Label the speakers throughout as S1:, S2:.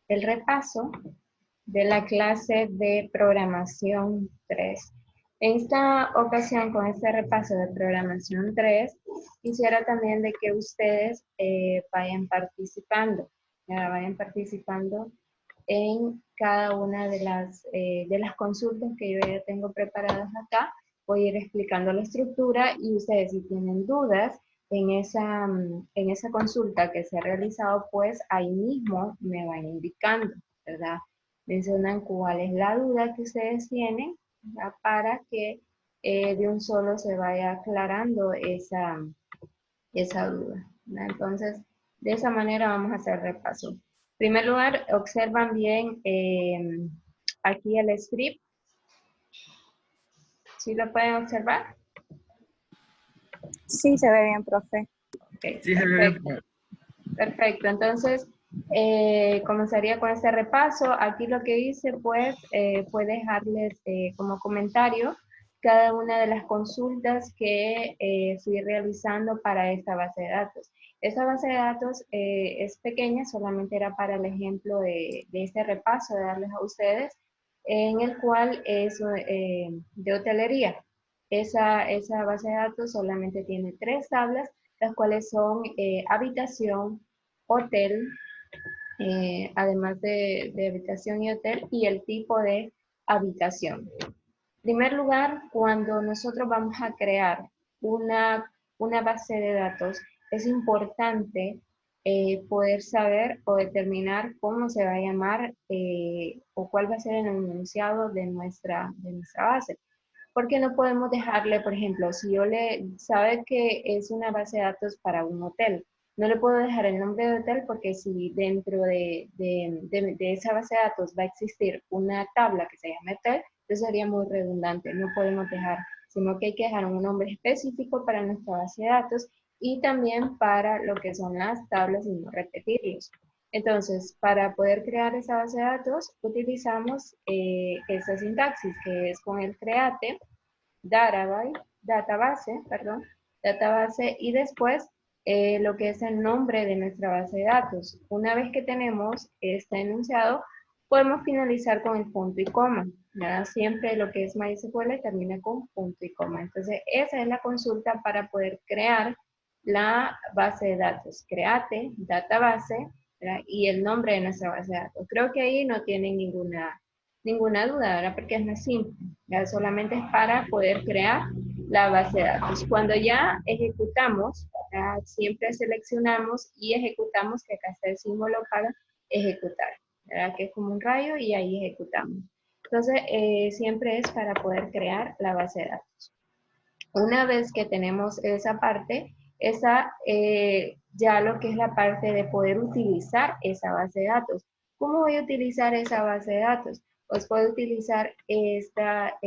S1: el repaso de la clase de programación 3. En esta ocasión, con este repaso de programación 3, quisiera también de que ustedes vayan participando, en cada una de las consultas que yo ya tengo preparadas acá. Voy a ir explicando la estructura y ustedes, si tienen dudas en esa consulta que se ha realizado, pues ahí mismo me van indicando, ¿verdad? Mencionan cuál es la duda que ustedes tienen, ¿verdad? Para que de un solo se vaya aclarando esa duda, ¿verdad? Entonces, de esa manera vamos a hacer repaso. En primer lugar, observan bien aquí el script. ¿Sí lo pueden observar?
S2: Sí, se ve bien, profe.
S1: Ok,
S3: Sí, se ve
S1: perfecto.
S3: bien.
S1: Perfecto, entonces comenzaría con este repaso. Aquí lo que hice pues fue dejarles como comentario cada una de las consultas que fui realizando para esta base de datos. Esta base de datos es pequeña, solamente era para el ejemplo de este repaso, de darles a ustedes, en el cual es de hotelería. Esa base de datos solamente tiene 3 tablas, las cuales son habitación, hotel, además de habitación y hotel, y el tipo de habitación. En primer lugar, cuando nosotros vamos a crear una base de datos, es importante poder saber o determinar cómo se va a llamar o cuál va a ser el enunciado de nuestra base. Porque no podemos dejarle, por ejemplo, si sabe que es una base de datos para un hotel, no le puedo dejar el nombre de hotel porque si dentro de esa base de datos va a existir una tabla que se llame hotel, eso sería muy redundante, no podemos dejar, sino que hay que dejar un nombre específico para nuestra base de datos y también para lo que son las tablas y no repetirlos. Entonces, para poder crear esa base de datos, utilizamos esa sintaxis que es con el create, database, y después lo que es el nombre de nuestra base de datos. Una vez que tenemos este enunciado, podemos finalizar con el punto y coma. ¿Verdad? Siempre lo que es MySQL termina con punto y coma. Entonces, esa es la consulta para poder crear la base de datos. Create, database, ¿verdad? Y el nombre de nuestra base de datos. Creo que ahí no tienen ninguna duda, ¿verdad? Porque es muy simple. ¿Ya? Solamente es para poder crear la base de datos. Cuando ya ejecutamos, ¿verdad? Siempre seleccionamos y ejecutamos, que acá está el símbolo para ejecutar, ¿verdad? Que es como un rayo y ahí ejecutamos. Entonces, siempre es para poder crear la base de datos. Una vez que tenemos esa parte, ya lo que es la parte de poder utilizar esa base de datos. ¿Cómo voy a utilizar esa base de datos? Pues puedo utilizar esta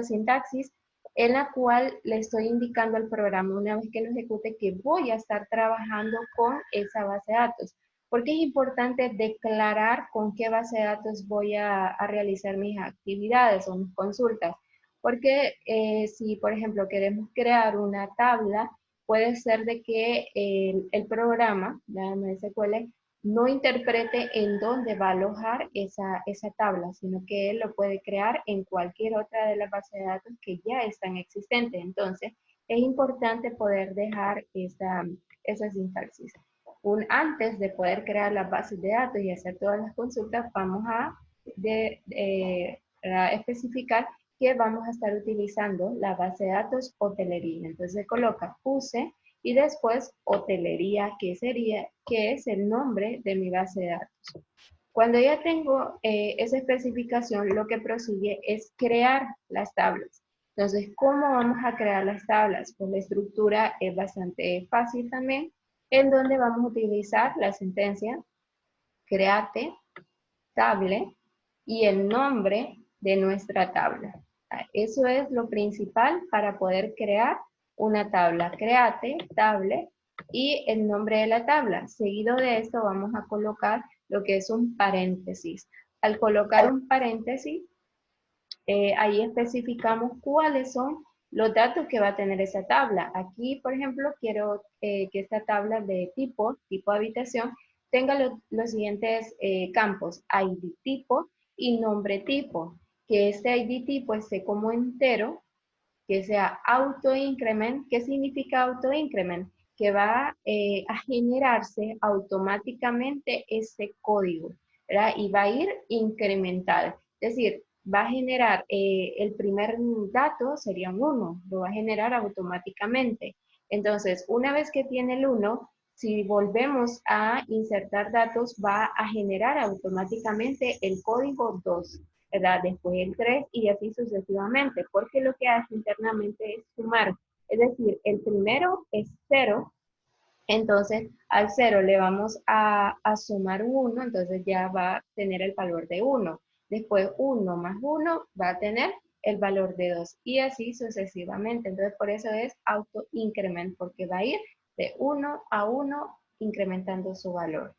S1: sintaxis en la cual le estoy indicando al programa una vez que lo ejecute que voy a estar trabajando con esa base de datos. Porque es importante declarar con qué base de datos voy a realizar mis actividades o mis consultas. Porque si, por ejemplo, queremos crear una tabla, puede ser de que el programa, la MySQL, no interprete en dónde va a alojar esa tabla, sino que él lo puede crear en cualquier otra de las bases de datos que ya están existentes. Entonces, es importante poder dejar esa sintaxis. Antes de poder crear las bases de datos y hacer todas las consultas, vamos a especificar que vamos a estar utilizando la base de datos hotelería. Entonces coloca use y después hotelería, que es el nombre de mi base de datos. Cuando ya tengo esa especificación, lo que prosigue es crear las tablas. Entonces, ¿cómo vamos a crear las tablas? Pues la estructura es bastante fácil también, en donde vamos a utilizar la sentencia create table y el nombre de nuestra tabla. Eso es lo principal para poder crear una tabla. Create, table y el nombre de la tabla. Seguido de esto vamos a colocar lo que es un paréntesis. Al colocar un paréntesis, ahí especificamos cuáles son los datos que va a tener esa tabla. Aquí, por ejemplo, quiero que esta tabla de tipo habitación, tenga los siguientes campos, ID tipo y nombre tipo, que este ID tipo esté como entero, que sea auto-increment. ¿Qué significa auto-increment? Que va a generarse automáticamente este código, ¿verdad? Y va a ir incrementado. Es decir, va a generar el primer dato, sería un 1, lo va a generar automáticamente. Entonces, una vez que tiene el 1, si volvemos a insertar datos, va a generar automáticamente el código 2. ¿Verdad? Después el 3 y así sucesivamente, porque lo que hace internamente es sumar. Es decir, el primero es 0, entonces al 0 le vamos a sumar un 1, entonces ya va a tener el valor de 1. Después 1 más 1 va a tener el valor de 2 y así sucesivamente. Entonces por eso es auto-increment, porque va a ir de 1 a 1 incrementando su valor.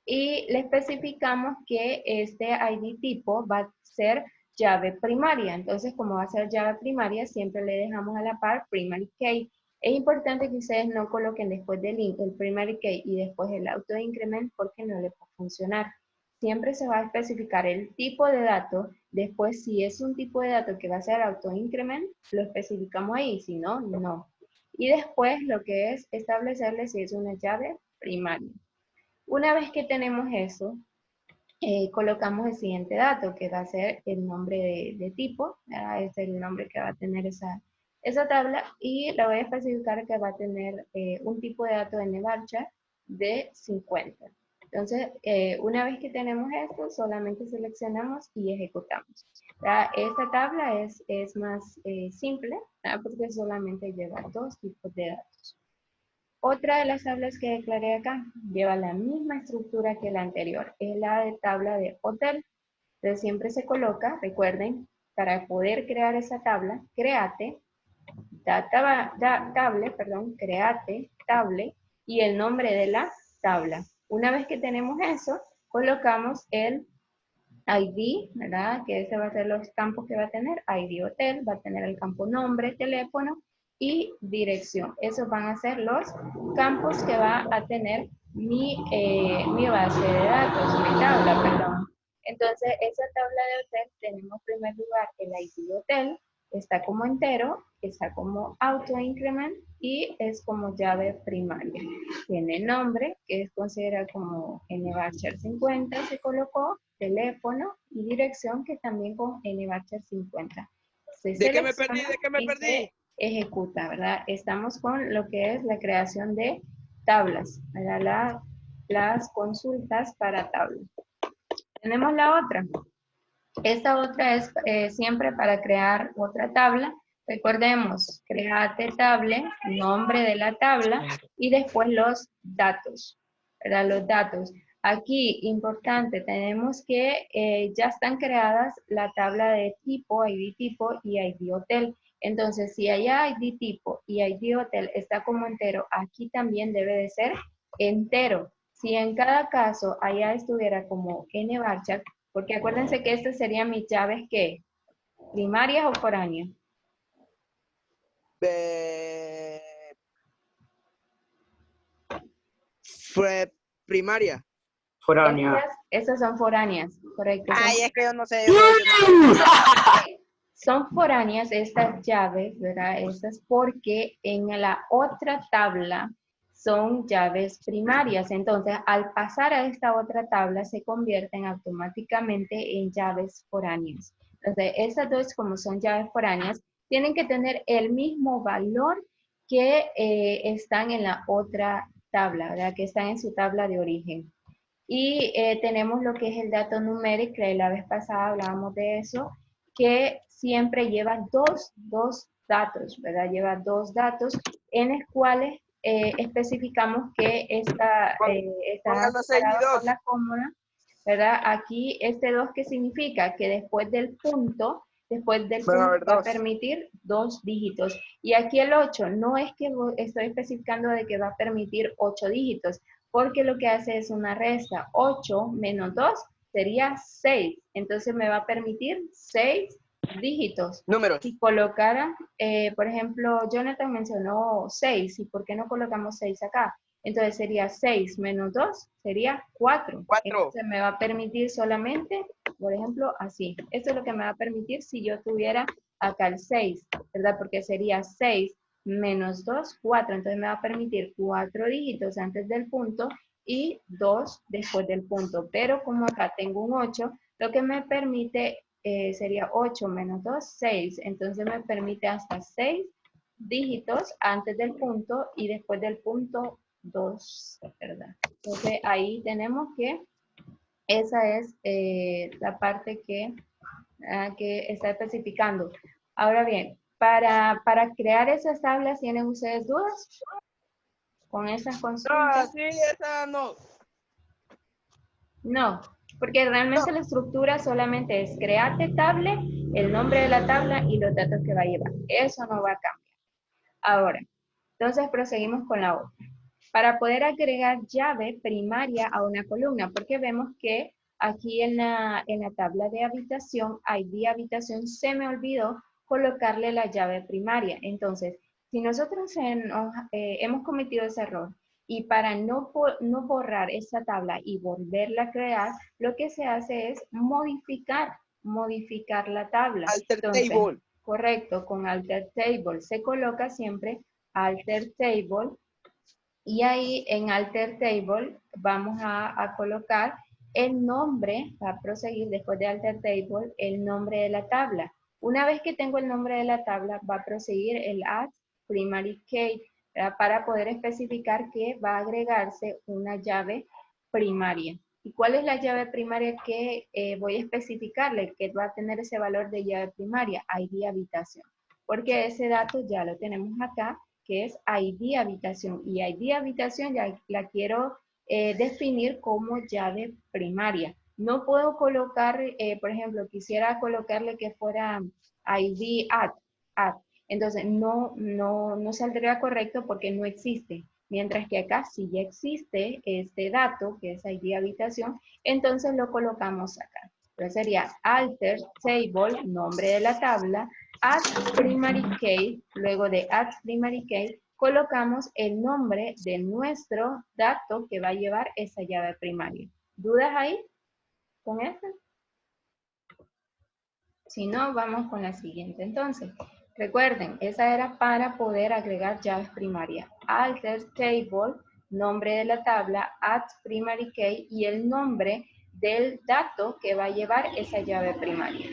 S1: Y le especificamos que este ID tipo va a ser llave primaria. Entonces, como va a ser llave primaria, siempre le dejamos a la par primary key. Es importante que ustedes no coloquen después del el primary key y después el auto increment porque no le va a funcionar. Siempre se va a especificar el tipo de dato. Después, si es un tipo de dato que va a ser auto increment, lo especificamos ahí. Si no, no. Y después lo que es establecerle si es una llave primaria. Una vez que tenemos eso, colocamos el siguiente dato, que va a ser el nombre de tipo, ¿verdad? Es el nombre que va a tener esa tabla, y la voy a especificar que va a tener un tipo de dato en varchar de 50. Entonces, una vez que tenemos esto, solamente seleccionamos y ejecutamos. ¿Verdad? Esta tabla es más simple, ¿verdad? Porque solamente lleva dos tipos de datos. Otra de las tablas que declaré acá lleva la misma estructura que la anterior, es la de tabla de hotel. Entonces siempre se coloca, recuerden, para poder crear esa tabla, create, create, table y el nombre de la tabla. Una vez que tenemos eso, colocamos el ID, ¿verdad? Que ese va a ser los campos que va a tener. ID hotel, va a tener el campo nombre, teléfono y dirección. Esos van a ser los campos que va a tener mi base de datos, mi tabla, perdón. Entonces, esa tabla de hotel tenemos en primer lugar el ID hotel, está como entero, está como auto increment y es como llave primaria. Tiene nombre, que es considerado como nvarchar 50, se colocó, teléfono y dirección, que también con nvarchar 50.
S2: ¿De qué me perdí? ¿De qué me perdí?
S1: Ejecuta, ¿verdad? Estamos con lo que es la creación de tablas, ¿verdad? Las consultas para tablas. Tenemos la otra. Esta otra es siempre para crear otra tabla. Recordemos, create table, nombre de la tabla y después los datos, ¿verdad? Los datos. Aquí, importante, tenemos que ya están creadas la tabla de tipo, ID tipo y ID hotel. Entonces, si allá ID tipo y ID hotel está como entero, aquí también debe de ser entero. Si en cada caso allá estuviera como nvarchar, porque acuérdense que estas serían mis llaves, ¿qué? ¿Primarias o foráneas?
S2: Fue primaria.
S3: Foránea.
S1: Estas son foráneas, correcto.
S2: Ay, es que yo no sé.
S1: Son foráneas estas llaves, ¿verdad? Estas porque en la otra tabla son llaves primarias. Entonces, al pasar a esta otra tabla, se convierten automáticamente en llaves foráneas. Entonces, estas dos, como son llaves foráneas, tienen que tener el mismo valor que están en la otra tabla, ¿verdad? Que están en su tabla de origen. Y tenemos lo que es el dato numérico, que la vez pasada hablábamos de eso, que siempre lleva dos datos, ¿verdad? Lleva dos datos en los cuales especificamos que está separado por la coma, ¿verdad? Aquí este 2, ¿qué significa? Que después del punto va a permitir 2 dígitos. Y aquí el 8, no es que estoy especificando de que va a permitir 8 dígitos, porque lo que hace es una resta. 8 menos 2 sería 6. Entonces me va a permitir 6 dígitos.
S2: Números.
S1: Si colocara, por ejemplo, Jonathan mencionó 6. ¿Y por qué no colocamos 6 acá? Entonces sería 6 menos 2, sería 4.
S2: 4.
S1: Entonces me va a permitir solamente, por ejemplo, así. Esto es lo que me va a permitir si yo tuviera acá el 6, ¿verdad? Porque sería 6 menos 2, 4. Entonces me va a permitir 4 dígitos antes del punto y 2 después del punto. Pero como acá tengo un 8, lo que me permite sería 8 menos 2, 6. Entonces me permite hasta 6 dígitos antes del punto y después del punto 2, ¿verdad? Entonces ahí tenemos que esa es la parte que está especificando. Ahora bien, para crear esas tablas, ¿tienen ustedes dudas con esas
S2: No,
S1: consultas?
S2: sí, esa no.
S1: No, porque realmente la estructura solamente es crearte tabla, el nombre de la tabla y los datos que va a llevar. Eso no va a cambiar. Ahora, entonces proseguimos con la otra. Para poder agregar llave primaria a una columna, porque vemos que aquí en la tabla de habitación, ID habitación, se me olvidó colocarle la llave primaria. Entonces, si nosotros hemos cometido ese error y para no borrar esa tabla y volverla a crear, lo que se hace es modificar la tabla.
S2: Alter
S1: Entonces,
S2: table.
S1: correcto, con alter table se coloca siempre alter table y ahí en alter table vamos a colocar el nombre, para proseguir después de alter table, el nombre de la tabla. Una vez que tengo el nombre de la tabla, va a proseguir el add primary key, ¿verdad? Para poder especificar que va a agregarse una llave primaria. ¿Y cuál es la llave primaria que voy a especificarle? Que va a tener ese valor de llave primaria, ID habitación. Porque ese dato ya lo tenemos acá, que es ID habitación. Y ID habitación ya la quiero definir como llave primaria. No puedo colocar, por ejemplo, quisiera colocarle que fuera ID add. Entonces, no saldría correcto porque no existe. Mientras que acá sí ya existe este dato, que es ID habitación, entonces lo colocamos acá. Entonces sería alter table, nombre de la tabla, add primary key, luego de add primary key, colocamos el nombre de nuestro dato que va a llevar esa llave primaria. ¿Dudas ahí con eso? Si no, vamos con la siguiente. Entonces, recuerden, esa era para poder agregar llaves primarias. Alter table, nombre de la tabla, add primary key y el nombre del dato que va a llevar esa llave primaria.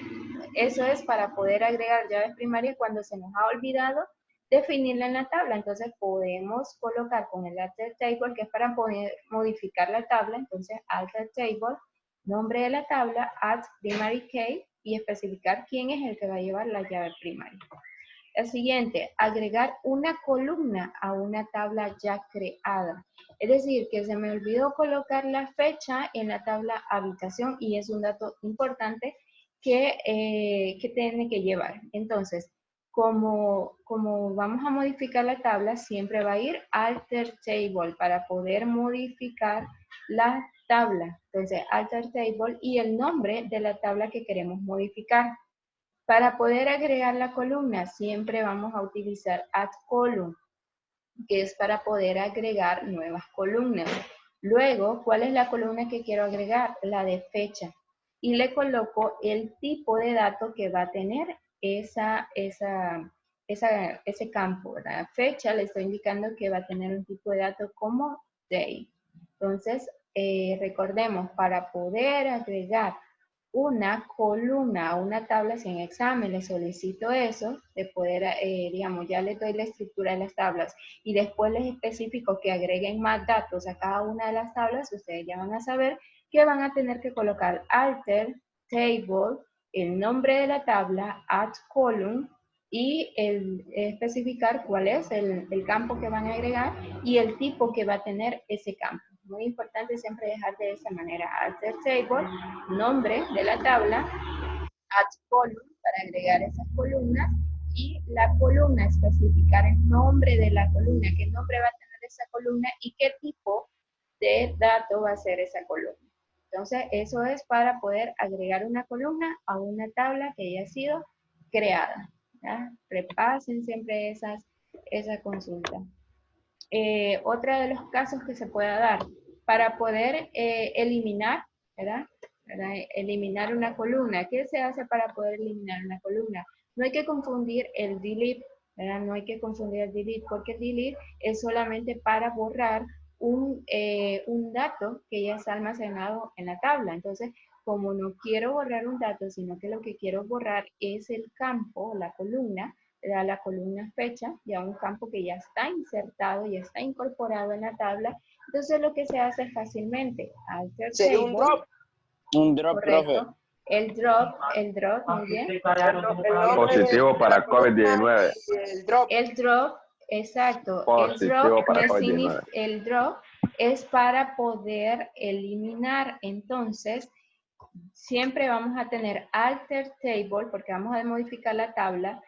S1: Eso es para poder agregar llaves primarias cuando se nos ha olvidado definirla en la tabla. Entonces podemos colocar con el alter table, que es para poder modificar la tabla. Entonces alter table, nombre de la tabla, add primary key y especificar quién es el que va a llevar la llave primaria. El siguiente, agregar una columna a una tabla ya creada. Es decir, que se me olvidó colocar la fecha en la tabla habitación y es un dato importante que tiene que llevar. Entonces, como vamos a modificar la tabla, siempre va a ir alter table para poder modificar la tabla. Entonces, alter table y el nombre de la tabla que queremos modificar. Para poder agregar la columna, siempre vamos a utilizar add column, que es para poder agregar nuevas columnas. Luego, ¿cuál es la columna que quiero agregar? La de fecha. Y le coloco el tipo de dato que va a tener ese campo. La fecha le estoy indicando que va a tener un tipo de dato como day. Entonces, recordemos, para poder agregar una columna o una tabla, si en examen le solicito eso, de poder, digamos, ya les doy la estructura de las tablas y después les especifico que agreguen más datos a cada una de las tablas, ustedes ya van a saber que van a tener que colocar alter, table, el nombre de la tabla, add column y especificar cuál es el campo que van a agregar y el tipo que va a tener ese campo. Muy importante siempre dejar de esa manera. Alter table, nombre de la tabla, add column para agregar esas columnas y la columna, especificar el nombre de la columna, qué nombre va a tener esa columna y qué tipo de dato va a ser esa columna. Entonces, eso es para poder agregar una columna a una tabla que haya sido creada. ¿Ya? Repasen siempre esa consulta. Otro de los casos que se pueda dar para poder eliminar, ¿verdad? Eliminar una columna. ¿Qué se hace para poder eliminar una columna? No hay que confundir el delete, ¿verdad? No hay que confundir el delete porque el delete es solamente para borrar un dato que ya está almacenado en la tabla. Entonces, como no quiero borrar un dato, sino que lo que quiero borrar es el campo, la columna fecha, ya un campo que ya está insertado, ya está incorporado en la tabla. Entonces lo que se hace es fácilmente alter
S2: Sería
S1: table.
S2: un drop.
S3: Un drop,
S1: Correcto.
S3: profe.
S1: El drop, muy bien.
S2: El nombre
S4: Positivo
S2: de
S4: para
S2: la columna
S4: COVID-19.
S2: y el drop.
S1: El drop, exacto.
S4: Positivo para COVID-19.
S1: El drop es para poder eliminar. Entonces, siempre vamos a tener alter table, porque vamos a modificar la tabla.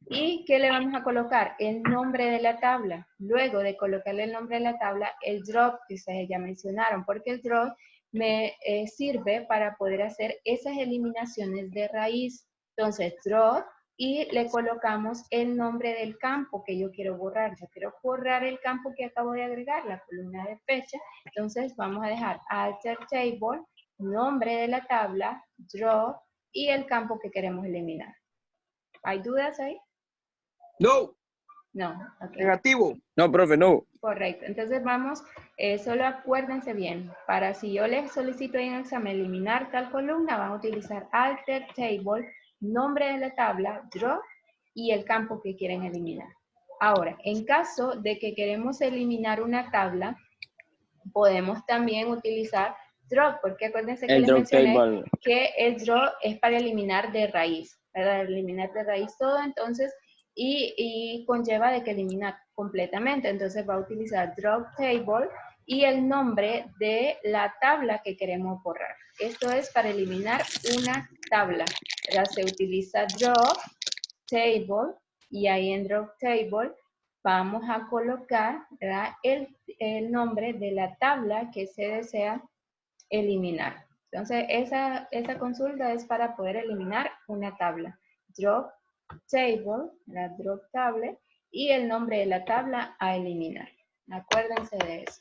S1: ¿Y qué le vamos a colocar? El nombre de la tabla. Luego de colocarle el nombre de la tabla, el drop que ustedes ya mencionaron, porque el drop me sirve para poder hacer esas eliminaciones de raíz. Entonces, drop y le colocamos el nombre del campo que yo quiero borrar. Yo quiero borrar el campo que acabo de agregar, la columna de fecha. Entonces, vamos a dejar alter table, nombre de la tabla, drop y el campo que queremos eliminar. ¿Hay dudas ahí?
S2: No.
S1: No, ok.
S2: Negativo.
S3: No, profe, no.
S1: Correcto. Entonces vamos, solo acuérdense bien, para si yo les solicito en el examen eliminar tal columna, van a utilizar alter table, nombre de la tabla, draw y el campo que quieren eliminar. Ahora, en caso de que queremos eliminar una tabla, podemos también utilizar draw, porque acuérdense que
S3: El
S1: les
S3: drop
S1: mencioné
S3: table.
S1: que el draw es para eliminar de raíz, ¿verdad? Eliminar de raíz todo, entonces, y conlleva de que eliminar completamente. Entonces va a utilizar drop table y el nombre de la tabla que queremos borrar. Esto es para eliminar una tabla, ¿verdad? Se utiliza drop table y ahí en drop table vamos a colocar, ¿verdad? El nombre de la tabla que se desea eliminar. Entonces, esa consulta es para poder eliminar una tabla. Drop table, la drop table, y el nombre de la tabla a eliminar. Acuérdense de eso.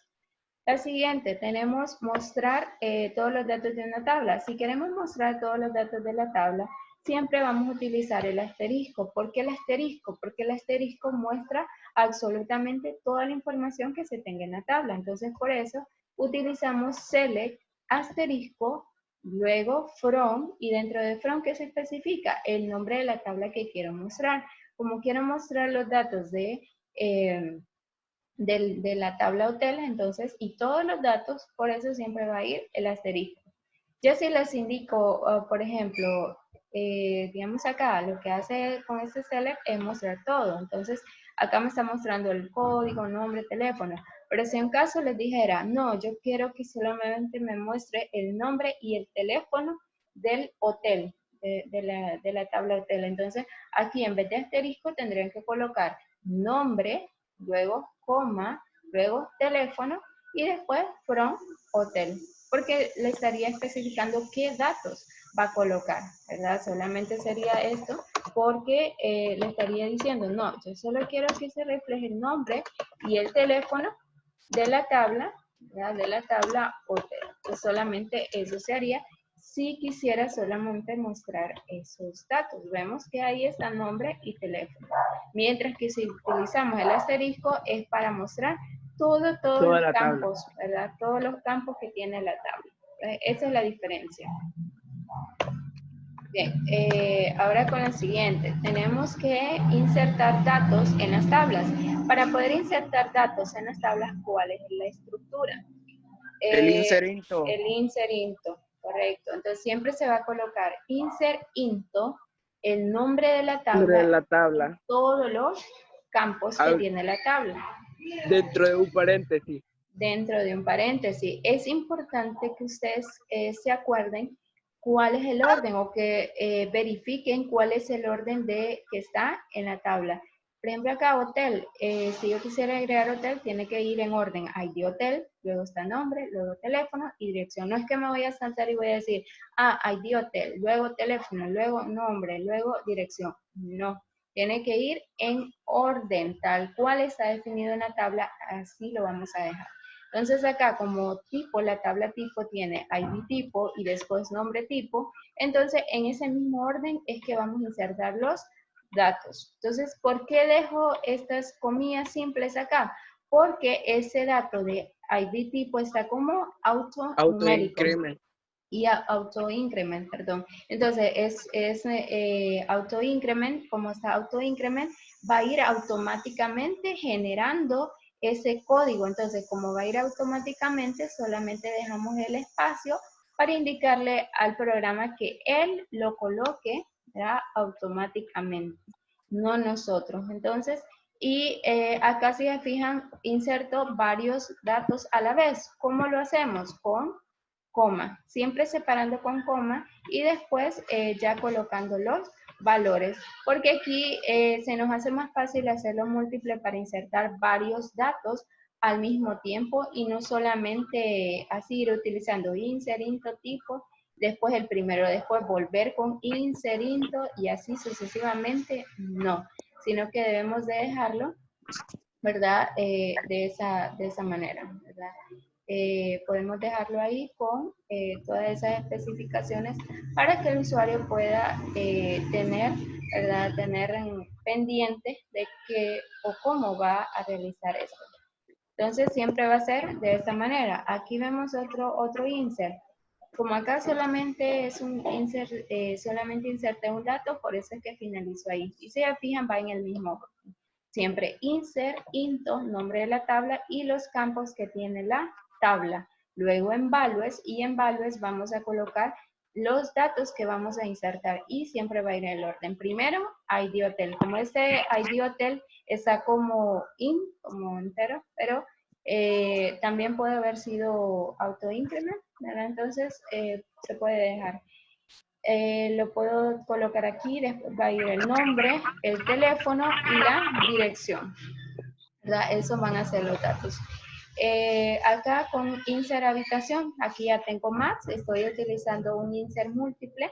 S1: La siguiente, tenemos mostrar todos los datos de una tabla. Si queremos mostrar todos los datos de la tabla, siempre vamos a utilizar el asterisco. ¿Por qué el asterisco? Porque el asterisco muestra absolutamente toda la información que se tenga en la tabla. Entonces, por eso utilizamos select, asterisco, luego from, y dentro de from, ¿qué se especifica? El nombre de la tabla que quiero mostrar. Como quiero mostrar los datos de la tabla hotel, entonces, y todos los datos, por eso siempre va a ir el asterisco. Ya si les indico, por ejemplo, digamos acá, lo que hace con este select es mostrar todo. Entonces, acá me está mostrando el código, nombre, teléfono. Pero si en caso les dijera, no, yo quiero que solamente me muestre el nombre y el teléfono del hotel, de la tabla hotel. Entonces, aquí en vez de asterisco tendrían que colocar nombre, luego coma, luego teléfono y después from hotel, porque le estaría especificando qué datos va a colocar, ¿verdad? Solamente sería esto porque le estaría diciendo, no, yo solo quiero que se refleje el nombre y el teléfono de la tabla, ¿verdad? De la tabla hotel. Entonces solamente eso se haría si quisiera solamente mostrar esos datos. Vemos que ahí está nombre y teléfono. Mientras que si utilizamos el asterisco es para mostrar todos los campos, ¿verdad? Todos los campos que tiene la tabla. Esa es la diferencia. Bien, ahora con el siguiente. Tenemos que insertar datos en las tablas. Para poder insertar datos en las tablas, ¿cuál es la estructura?
S2: El insert into.
S1: El insert into, correcto. Entonces siempre se va a colocar insert into, el nombre de la tabla, todos los campos que tiene la tabla.
S2: Dentro de un paréntesis.
S1: Dentro de un paréntesis. Es importante que ustedes se acuerden cuál es el orden o que verifiquen cuál es el orden que está en la tabla. Por ejemplo, acá hotel, si yo quisiera agregar hotel, tiene que ir en orden. ID hotel, luego está nombre, luego teléfono y dirección. No es que me voy a saltar y voy a decir, ID hotel, luego teléfono, luego nombre, luego dirección. No, Tiene que ir en orden, tal cual está definido en la tabla, así lo vamos a dejar. Entonces acá como tipo, la tabla tipo tiene ID tipo y después nombre tipo, entonces en ese mismo orden es que vamos a insertar los datos. Entonces, ¿por qué dejo estas comillas simples acá? Porque ese dato de ID tipo está como autonumérico.
S2: Auto-increment.
S1: Y auto-increment, perdón. Entonces, es auto-increment, como está auto-increment, va a ir automáticamente generando ese código. Entonces, como va a ir automáticamente, solamente dejamos el espacio para indicarle al programa que él lo coloque, ¿verdad? Automáticamente, no nosotros. Entonces, y acá si se fijan, inserto varios datos a la vez. ¿Cómo lo hacemos? Con coma, siempre separando con coma y después ya colocando los valores, porque aquí se nos hace más fácil hacerlo múltiple para insertar varios datos al mismo tiempo y no solamente así ir utilizando insert, into, tipo, después el primero, después volver con insert, into y así sucesivamente, no, sino que debemos de dejarlo, ¿verdad? De esa manera, ¿verdad? Podemos dejarlo ahí con todas esas especificaciones para que el usuario pueda tener, ¿verdad? Tener en pendiente de qué o cómo va a realizar esto. Entonces siempre va a ser de esta manera. Aquí vemos otro insert. Como acá solamente es un insert, solamente inserté un dato, por eso es que finalizo ahí. Y si se fijan, va en el mismo orden. Siempre insert, into, nombre de la tabla y los campos que tiene la tabla. Luego en values y en values vamos a colocar los datos que vamos a insertar y siempre va a ir en el orden. Primero, ID hotel. Como este ID hotel está como como entero, pero también puede haber sido auto-increment, ¿verdad? Entonces se puede dejar. Lo puedo colocar aquí, después va a ir el nombre, el teléfono y la dirección, ¿verdad? Esos van a ser los datos. Acá con insert habitación, aquí ya tengo más, estoy utilizando un insert múltiple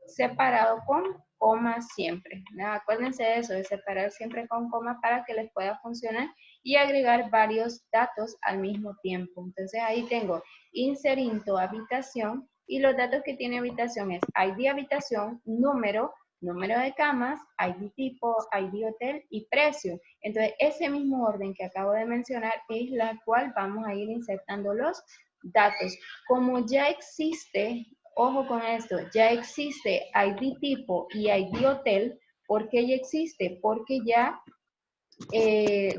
S1: separado con coma siempre, ¿no? Acuérdense de eso, de separar siempre con coma para que les pueda funcionar y agregar varios datos al mismo tiempo. Entonces ahí tengo insert into habitación y los datos que tiene habitación es ID habitación, número de camas, ID tipo, ID hotel y precio. Entonces ese mismo orden que acabo de mencionar es la cual vamos a ir insertando los datos. Como ya existe, ojo con esto, ya existe ID tipo y ID hotel. ¿Por qué ya existe? Porque ya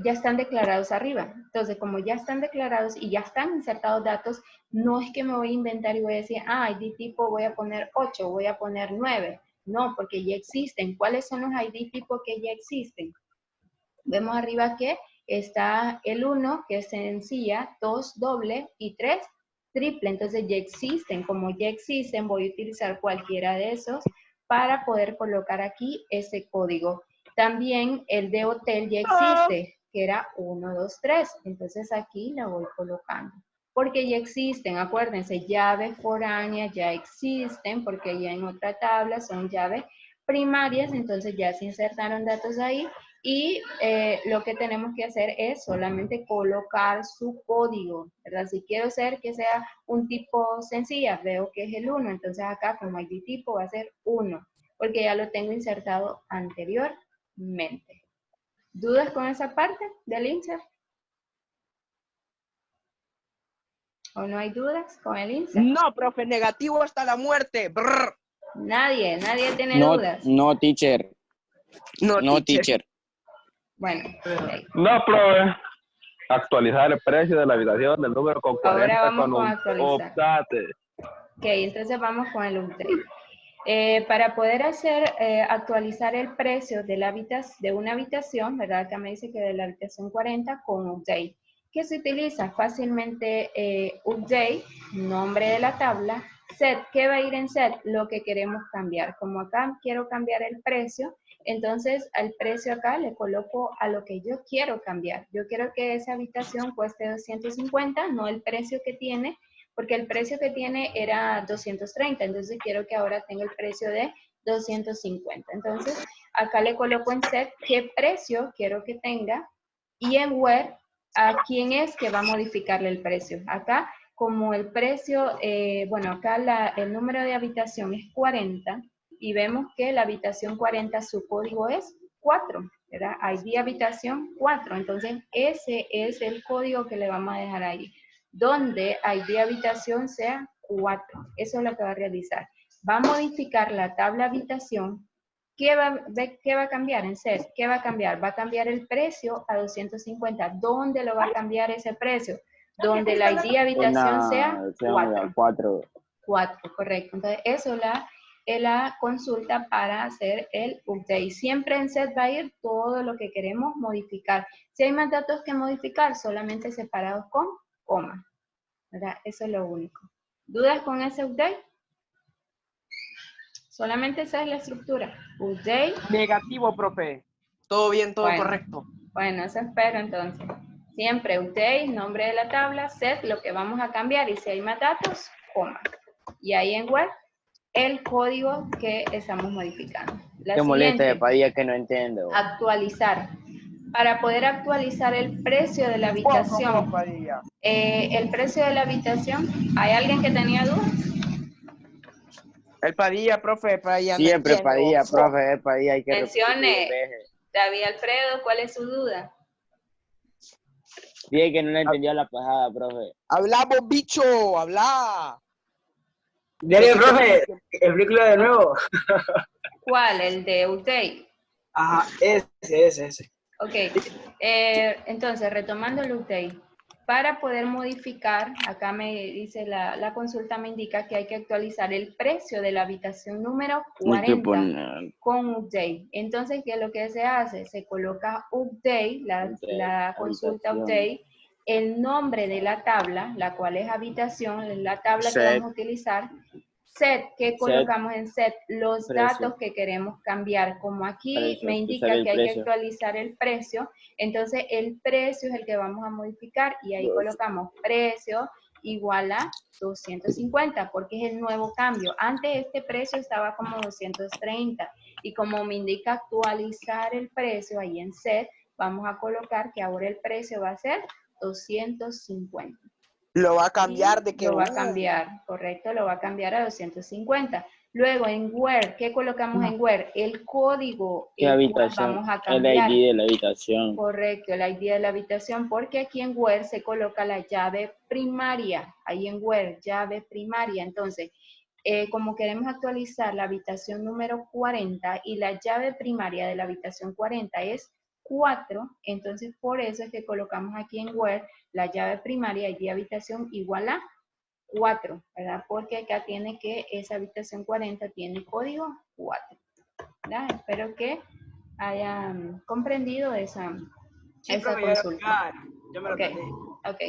S1: están declarados arriba. Entonces, como ya están declarados y ya están insertados datos, no es que me voy a inventar y voy a decir, ID tipo voy a poner 8, voy a poner 9. No, porque ya existen. ¿Cuáles son los ID tipo que ya existen? Vemos arriba que está el 1, que es sencilla, 2 doble y 3 triple. Entonces ya existen. Como ya existen, voy a utilizar cualquiera de esos para poder colocar aquí ese código. También el de hotel ya existe, que era 1, 2, 3. Entonces aquí la voy colocando. Porque ya existen, acuérdense, llaves foráneas ya existen, porque ya en otra tabla son llaves primarias, entonces ya se insertaron datos ahí y lo que tenemos que hacer es solamente colocar su código, ¿verdad? Si quiero hacer que sea un tipo sencilla, veo que es el 1, entonces acá como ID tipo va a ser 1, porque ya lo tengo insertado anteriormente. ¿Dudas con esa parte del insert? ¿O no hay dudas con el insert?
S2: No, profe, negativo hasta la muerte. Brr.
S1: Nadie tiene dudas.
S3: No, teacher.
S2: No,
S3: No,
S2: teacher.
S3: teacher.
S1: Bueno, okay.
S4: No, profe. Actualizar el precio de la habitación del número con 40
S1: Ahora vamos
S4: con
S1: con
S4: un
S1: actualizar.
S4: update.
S1: Ok, entonces vamos con el update. Para poder hacer, actualizar el precio de una habitación, ¿verdad? Acá me dice que de la habitación 40 con update. ¿Qué se utiliza? Fácilmente update, nombre de la tabla, set, ¿qué va a ir en set? Lo que queremos cambiar. Como acá quiero cambiar el precio, entonces al precio acá le coloco a lo que yo quiero cambiar. Yo quiero que esa habitación cueste 250, no el precio que tiene, porque el precio que tiene era 230, entonces quiero que ahora tenga el precio de 250. Entonces, acá le coloco en set qué precio quiero que tenga y en where a quién es que va a modificarle el precio. Acá, como el precio, bueno, acá el número de habitación es 40 y vemos que la habitación 40, su código es 4, ¿verdad? ID habitación 4, entonces ese es el código que le vamos a dejar ahí, donde ID habitación sea 4, eso es lo que va a realizar. Va a modificar la tabla habitación. ¿Qué va a cambiar en set? ¿Qué va a cambiar? Va a cambiar el precio a 250. ¿Dónde lo va a cambiar ese precio? Donde la ID habitación sea 4.
S3: 4.
S1: 4, correcto. Entonces, eso es la consulta para hacer el update. Siempre en set va a ir todo lo que queremos modificar. Si hay más datos que modificar, solamente separados con coma, ¿verdad? Eso es lo único. ¿Dudas con ese update? Solamente esa es la estructura. Update.
S2: Negativo, profe. Todo bien, todo
S1: Bueno.
S2: correcto.
S1: Bueno, eso espero entonces. Siempre update, nombre de la tabla, set, lo que vamos a cambiar y si hay más datos, coma. Y ahí en web, el código que estamos modificando. La
S3: Qué molesta
S1: siguiente,
S3: de Padilla que no entiendo.
S1: actualizar. Para poder actualizar el precio de la habitación. El precio de la habitación, ¿hay alguien que tenía dudas?
S2: El Padilla, profe, Padilla.
S3: Siempre
S2: no entiendo.
S3: Padilla, profe, Padilla hay que
S1: Mencione,
S3: repetir.
S1: David Alfredo, ¿cuál es su duda?
S3: Dije que no le entendía la pasada, profe.
S2: Hablamos, bicho, habla.
S5: Dale, profe, explícalo de nuevo.
S1: ¿Cuál? ¿El de update?
S5: Ajá, ese.
S1: Ok, entonces retomando el update, para poder modificar, acá me dice la consulta me indica que hay que actualizar el precio de la habitación número 40 con update. Entonces, ¿qué es lo que se hace? Se coloca update, la consulta update, el nombre de la tabla, la cual es habitación, la tabla que vamos a utilizar. Set, ¿qué colocamos en set? Los datos que queremos cambiar. Como aquí me indica que hay que actualizar el precio, entonces el precio es el que vamos a modificar y ahí colocamos precio igual a 250 porque es el nuevo cambio. Antes este precio estaba como 230 y como me indica actualizar el precio ahí en set, vamos a colocar que ahora el precio va a ser 250.
S2: Lo va a cambiar de que
S1: lo va a cambiar, correcto, lo va a cambiar a 250. Luego en where, ¿qué colocamos en where? El código el cual vamos a cambiar.
S3: El ID de la habitación.
S1: Correcto, el ID de la habitación, porque aquí en where se coloca la llave primaria. Ahí en where, llave primaria. Entonces, como queremos actualizar la habitación número 40 y la llave primaria de la habitación 40 es 4, entonces por eso es que colocamos aquí en where la llave primaria y habitación igual a 4, ¿verdad? Porque acá tiene que esa habitación 40 tiene código 4, ¿verdad? Espero que hayan comprendido esa consulta.
S5: Yo me lo entendí.
S1: Ok,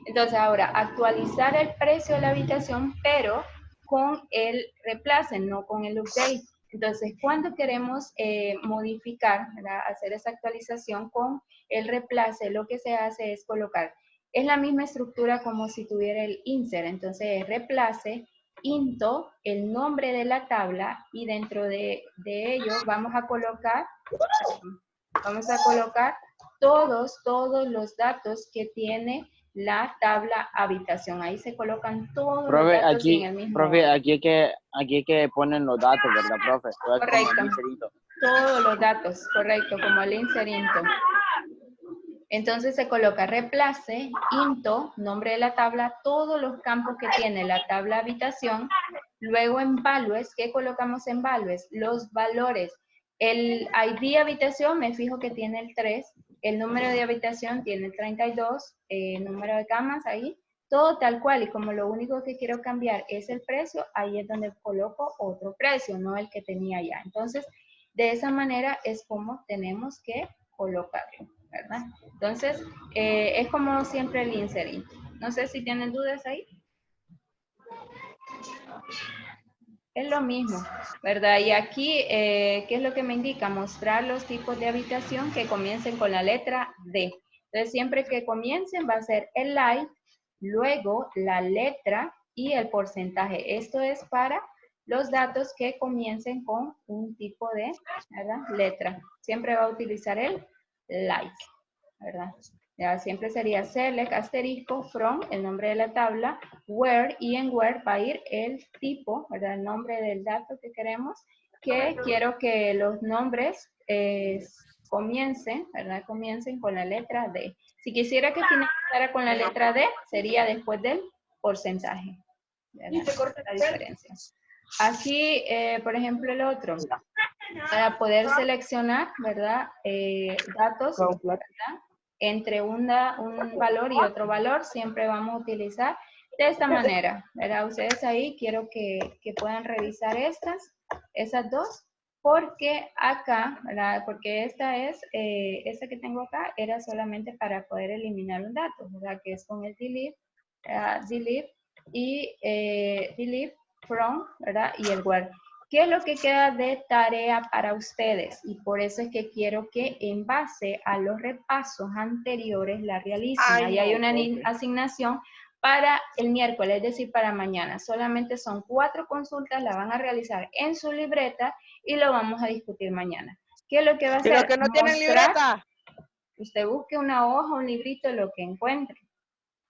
S1: entonces ahora actualizar el precio de la habitación, pero con el reemplace, no con el update. Entonces, cuando queremos modificar, ¿verdad? Hacer esa actualización con el reemplace, lo que se hace es colocar, es la misma estructura como si tuviera el insert, entonces reemplace, into, el nombre de la tabla y dentro de ello vamos a colocar todos los datos que tiene la tabla habitación. Ahí se colocan todos los datos
S3: aquí,
S1: en el mismo
S3: profe,
S1: orden.
S3: aquí es que ponen los datos, ¿verdad, profe?
S1: Correcto. Todos los datos, correcto, como el inserito. Entonces se coloca reemplace, into, nombre de la tabla, todos los campos que tiene la tabla habitación. Luego en values, ¿qué colocamos en values? Los valores. El ID habitación, me fijo que tiene el 3. El número de habitación tiene el 32. Número de camas ahí. Todo tal cual. Y como lo único que quiero cambiar es el precio, ahí es donde coloco otro precio, no el que tenía ya. Entonces, de esa manera es como tenemos que colocarlo, ¿verdad? Entonces, es como siempre el insert. No sé si tienen dudas ahí. Es lo mismo, ¿verdad? Y aquí, ¿qué es lo que me indica? Mostrar los tipos de habitación que comiencen con la letra D. Entonces, siempre que comiencen va a ser el like, luego la letra y el porcentaje. Esto es para los datos que comiencen con un tipo de, ¿verdad?, letra. Siempre va a utilizar el like, ¿verdad? Ya, siempre sería select, asterisco, from, el nombre de la tabla, where, y en where va a ir el tipo, ¿verdad?, el nombre del dato que queremos, que quiero que los nombres comiencen, ¿verdad?, comiencen con la letra D. Si quisiera que finalizara con la letra D, sería después del porcentaje, ¿verdad? La diferencia. Aquí, por ejemplo, el otro, para poder seleccionar, ¿verdad?, datos, ¿verdad?, entre un valor y otro valor, siempre vamos a utilizar de esta manera, ¿verdad? Ustedes ahí quiero que puedan revisar esas dos, porque acá, ¿verdad?, porque esta que tengo acá era solamente para poder eliminar un dato, ¿verdad?, que es con el delete, delete y delete from, ¿verdad?, y el where. ¿Qué es lo que queda de tarea para ustedes? Y por eso es que quiero que en base a los repasos anteriores la realicen. Ahí hay una asignación para el miércoles, es decir, para mañana. Solamente son 4 consultas, la van a realizar en su libreta y lo vamos a discutir mañana. ¿Qué es lo que va a hacer?
S2: Y los que no tienen libreta.
S1: Usted busque una hoja, un librito, lo que encuentre.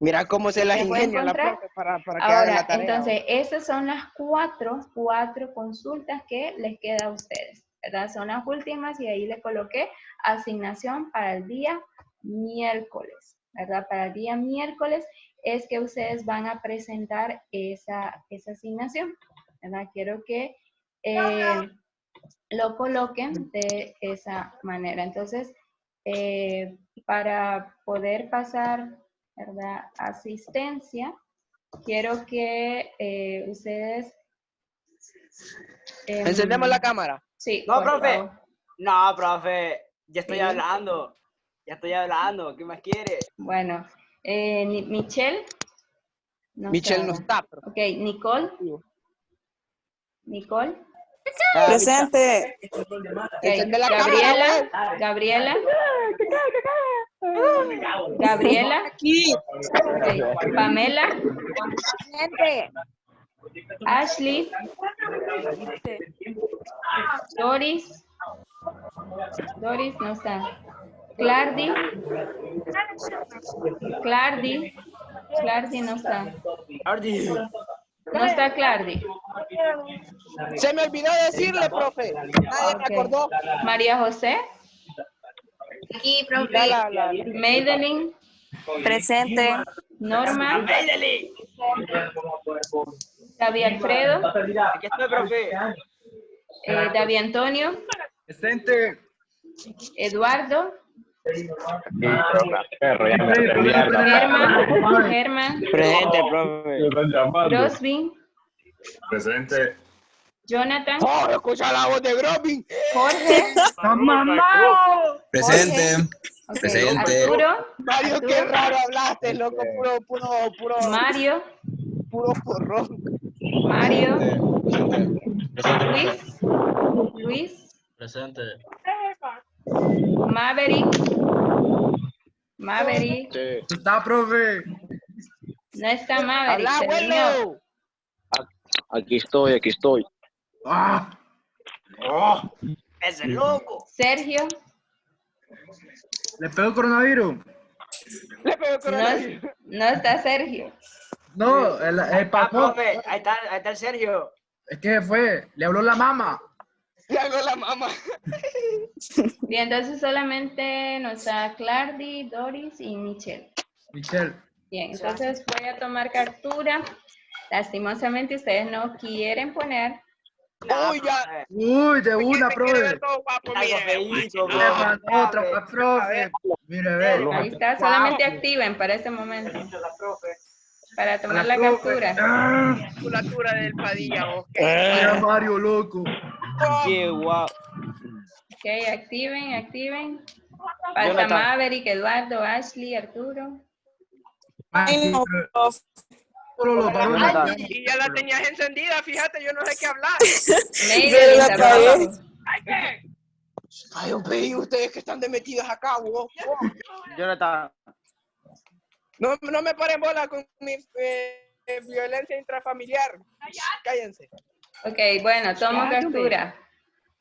S2: Mira cómo se las
S1: ¿Se puede
S2: ingenia la
S1: encontrar?
S2: profe para que hagan
S1: Ahora,
S2: la tarea.
S1: entonces, esas son las cuatro consultas que les queda a ustedes, ¿verdad? Son las últimas y ahí le coloqué asignación para el día miércoles, ¿verdad? Para el día miércoles es que ustedes van a presentar esa asignación, ¿verdad? Quiero que lo coloquen de esa manera. Entonces, para poder pasar, ¿verdad?, asistencia, quiero que ustedes...
S2: Encendemos la cámara.
S1: Sí,
S5: No,
S1: por
S5: profe.
S1: favor.
S5: No, profe. Ya estoy
S1: Sí.
S5: hablando. Ya estoy hablando. ¿Qué más quiere?
S1: Bueno, Michelle.
S2: Michelle no está, profe.
S1: Ok, Nicole. Nicole.
S6: Presente.
S1: Okay.
S2: Encende la
S1: Gabriela.
S2: cámara,
S1: Gabriela. Gabriela.
S2: Aquí.
S1: Okay. Pamela. Ashley. Doris. Doris no está. Clardy. Clardy. Clardy no está.
S5: Ardi.
S1: No está Clardy.
S2: Se me olvidó decirle, profe. Nadie me
S1: Ok.
S2: acordó.
S1: María José.
S6: Aquí,
S2: Mira
S6: profe.
S1: Madeline.
S6: Presente.
S1: Norma.
S5: ¡Médele!
S1: David Alfredo.
S5: Aquí estoy, profe.
S1: David Antonio.
S4: Presente.
S1: Eduardo.
S4: Perro, ya me entendí.
S1: Germán.
S3: Presente, profe.
S1: Grosvin.
S7: Presente.
S1: Jonathan.
S2: ¡Oh, escucha la voz de Grobin!
S1: Jorge.
S7: Presente.
S1: Ok,
S7: Presente.
S1: Arturo.
S2: Mario, qué raro hablaste, loco. Puro
S1: Mario.
S2: porrón.
S1: Mario.
S7: Presente.
S1: Luis.
S7: Presente.
S1: Maverick. Maverick.
S4: Está, profe.
S1: No está Maverick.
S2: ¡Habla,
S1: Se durmió.
S2: abuelo!
S3: Aquí estoy.
S4: Ah,
S5: Ese loco.
S1: Sergio.
S4: ¿le pegó coronavirus?
S2: Le pegó coronavirus.
S1: No está Sergio.
S4: No, el
S5: Ah,
S4: papá.
S5: profe. Ahí está el Sergio.
S4: Es que fue, le habló la mamá.
S2: Le hago la mamá.
S1: Bien, entonces solamente nos está Clardy, Doris y Michelle.
S4: Michelle.
S1: Bien, entonces voy a tomar captura. Lastimosamente ustedes no quieren poner.
S2: Uy, ya.
S4: Uy, de una,
S2: Me quiere ver
S4: profe.
S2: todo guapo,
S5: Algo
S2: mire.
S5: feíto,
S4: Le mandó otra pa' profe. Mire, ve.
S1: Ahí está, solamente activen para este momento. Para tomar la
S4: profe.
S1: captura.
S4: Ah,
S2: Musculatura del Padilla, vos.
S4: mira Mario, loco.
S3: Qué guau.
S1: Ok, activen. Falta
S3: Jonathan.
S1: Maverick, Eduardo, Ashley, Arturo.
S6: Ay, no, profe.
S4: Solo los varones.
S3: Jonathan.
S2: Y ya la tenías encendida, fíjate, yo no sé qué hablar.
S1: Madeline
S6: la
S1: está
S6: apagué.
S1: abajo.
S2: Ay, hombre, ustedes que están de metidos acá, vos.
S3: Jonathan.
S2: No me paren bola con mi violencia intrafamiliar. Cállense.
S1: Ok, bueno, tomo captura.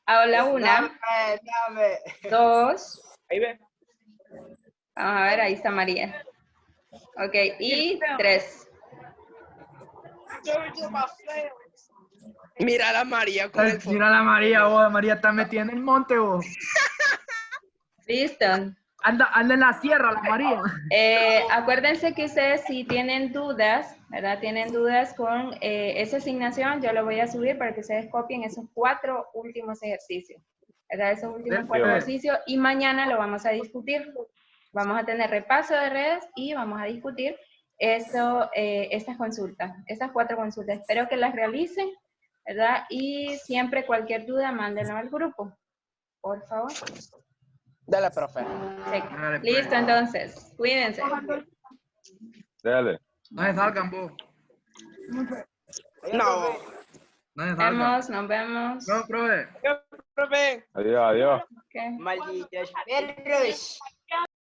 S1: Habla una,
S5: Dame.
S1: 2,
S3: Ahí ve.
S1: vamos a ver, ahí está María. Ok, y 3.
S2: Mira a la María con el
S8: Mira a la María, vos. María está metida en el monte, vos.
S1: Listo.
S8: Anda en la sierra, la María.
S1: Acuérdense que ustedes si tienen dudas, ¿verdad? Tienen dudas con esa asignación, yo lo voy a subir para que ustedes copien esos 4 últimos ejercicios, ¿verdad? Esos últimos 4 ejercicios y mañana lo vamos a discutir. Vamos a tener repaso de redes y vamos a discutir estas consultas, estas 4 consultas. Espero que las realicen, ¿verdad? Y siempre cualquier duda, mándenlo al grupo, por favor.
S2: Dale, profe.
S1: Sí.
S8: Dale, pues.
S1: Listo, entonces, cuídense.
S4: Dale.
S8: No se salgan, vos.
S2: No.
S8: No se salgan.
S1: Nos vemos.
S8: No, profe.
S2: Profe.
S4: Adiós, adiós.
S1: Ok.
S5: Malditos perros.